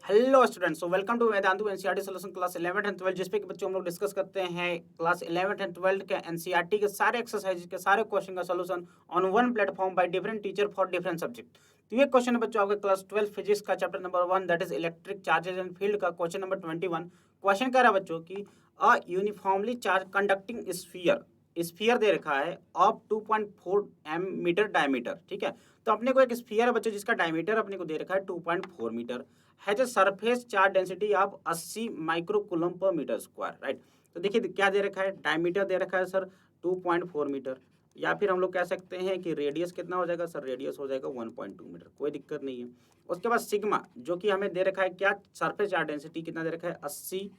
Hello students, so welcome to Vedantu NCERT solution class 11 and 12, जिसपे कि बच्चों हम लोग डिस्कस करते हैं क्लास 11 एंड 12 के एनसीईआरटी के सारे एक्सरसाइज के सारे क्वेश्चन का solution on one platform by different teacher for different subject. तो ये क्वेश्चन है बच्चों आपके क्लास 12 फिजिक्स का chapter number 1 that is electric charges and field का क्वेश्चन नंबर 21। क्वेश्चन कह रहा है बच्चों की अ यूनिफॉर्मली चार्ज कंडक्टिंग स्फीयर दे रखा है ऑफ 2.4 मीटर डायमीटर। ठीक है, तो अपने को एक स्फीयर है बच्चों जिसका डायमीटर अपने को दे रखा है 2.4 metre, has a surface charge density of 80 microcoulomb per metre square. Right, तो देखिए क्या दे रखा है, डायमीटर दे रखा है सर 2.4 मीटर, या फिर हम लोग कह सकते हैं कि रेडियस कितना हो जाएगा सर, रेडियस हो जाएगा 1.2 मीटर, कोई दिक्कत नहीं है। उसके बाद सिग्मा जो कि हमें दे रखा है क्या, सरफेस चार्ज डेंसिटी कितना दे रखा है 80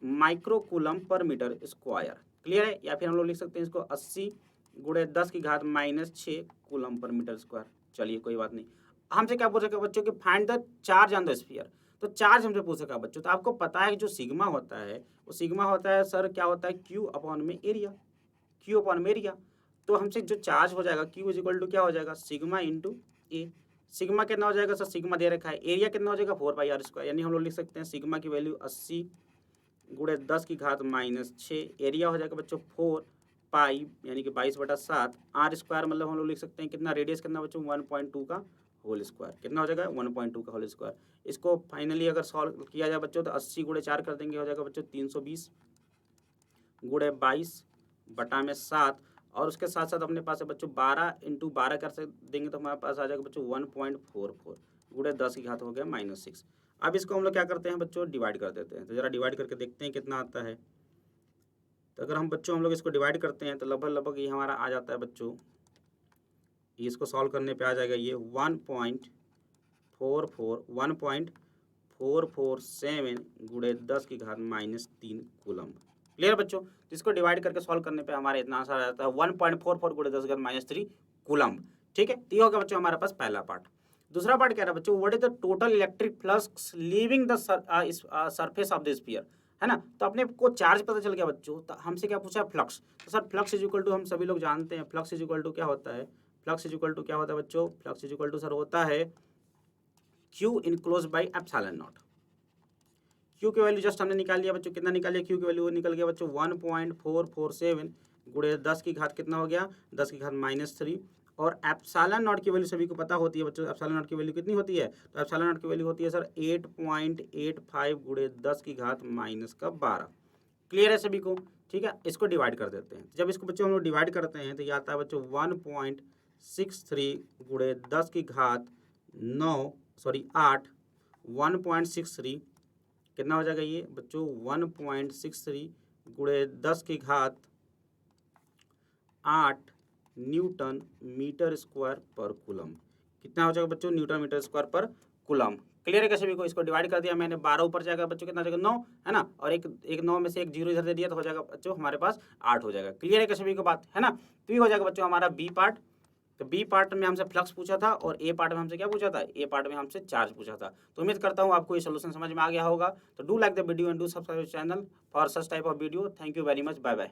microcoulomb per metre square. Clear है, या फिर हम लोग लिख सकते हैं इसको 80 गुणे 10 की घात -6 कूलम पर मीटर स्क्वायर। चलिए कोई बात नहीं। हमसे क्या पूछेगा बच्चों कि find the charge on the sphere, तो चार्ज हमसे पूछेगा बच्चों। तो आपको पता है कि जो सिग्मा होता है वो सिग्मा होता है सर, क्या होता है क्यू अपॉन में एरिया, क्यू अपॉन में एरिया। तो हमसे जो चार्ज हो जाएगा क्यू इज इक्वल टू क्या हो जाएगा, सिग्मा इंटू ए। सिग्मा कितना हो जाएगा सर, सिग्मा दे रखा है, एरिया कितना हो जाएगा 4πr², यानी हम लोग लिख सकते हैं सिग्मा की वैल्यू 80 गुणे 10 की घात -6, एरिया हो जाएगा बच्चों 4 पाई यानी कि 22/7, आर स्क्वायर मतलब हम लोग लिख सकते हैं कितना, रेडियस कितना बच्चों 1.2 का होल स्क्वायर, कितना हो जाएगा 1.2 का होल स्क्वायर। इसको फाइनली अगर सॉल्व किया जाए बच्चों तो 80 गुणे 4 कर देंगे, हो जाएगा बच्चों 320 गुणे 22/7, और उसके साथ साथ अपने पास है बच्चों 12 × 12 कर देंगे तो हमारे पास आ जाएगा बच्चों 1.44 गुणे 10 की घात हो गया -6। अब इसको हम लोग क्या करते हैं बच्चों, डिवाइड कर देते हैं। तो जरा डिवाइड करके देखते हैं कितना आता है। तो अगर हम बच्चों हम लोग इसको डिवाइड करते हैं तो लगभग ये हमारा आ जाता है बच्चों, इसको सॉल्व करने पे आ जाएगा ये 1.447 गुणे 10 की घात -3 कूलम। क्लियर बच्चों, तो इसको डिवाइड करके सॉल्व करने पे हमारे इतना आंसर आ जाता है 1.44 गुणे 10 की घात -3 कूलम। ठीक है, तो ये होगा बच्चों हमारे पास पहला पार्ट। दूसरा पार्ट कह रहा है बच्चों, what is the total electric flux leaving the surface of the sphere, है ना। तो अपने को चार्ज पता चल गया बच्चों, तो हमसे क्या पूछा फ्लक्स। तो sir flux is equal to हम सभी लोग जानते हैं, फ्लक्स इज इक्वल टू क्या होता है, फ्लक्स इज इक्वल टू क्या होता है बच्चों, flux is equal to sir होता है Q enclosed by epsilon naught. Q की वैल्यू जस्ट हमने निकाल लिया बच्चों, कितना निकाल लिया, क्यू की वैल्यू निकल गया बच्चों 1.447 गुणे 10 की घात कितना हो गया, 10 की घात -3, और एप्सिलॉन नॉट की वैल्यू सभी को पता होती है बच्चों, एप्सिलॉन नॉट की वैल्यू कितनी होती है, तो एप्सिलॉन नॉट की वैल्यू होती है सर 8.85 गुणे 10 की घात -12। क्लियर है सभी को, ठीक है। इसको डिवाइड कर देते हैं, जब इसको बच्चों हम लोग डिवाइड करते हैं तो ये आता है बच्चों 1.63 गुणे 10 की घात 8 1.63 कितना हो जाएगा ये बच्चों 1.63 गुणे 10 की घात 8 न्यूटन मीटर स्क्वायर पर कूलम। कितना हो जाएगा बच्चों, न्यूटन मीटर स्क्वायर पर कूलम। क्लियर है क्या सभी को, इसको डिवाइड कर दिया मैंने, 12 ऊपर जाएगा बच्चों कितना हो जाएगा 9, है ना, और एक 9 में से एक 0 इधर दे दिया तो हो जाएगा बच्चों हमारे पास 8 हो जाएगा। क्लियर है क्या सभी को बात, है ना। तो ये हो जाएगा बच्चों हमारा बी पार्ट। तो बी पार्ट में हमसे फ्लक्स पूछा था और ए पार्ट में हमसे क्या पूछा था, ए पार्ट में हमसे चार्ज पूछा था। तो उम्मीद करता हूँ आपको ये सोल्यूशन समझ में आ गया होगा। तो do like the video and do subscribe channel for such type of video. Thank you very much, bye bye.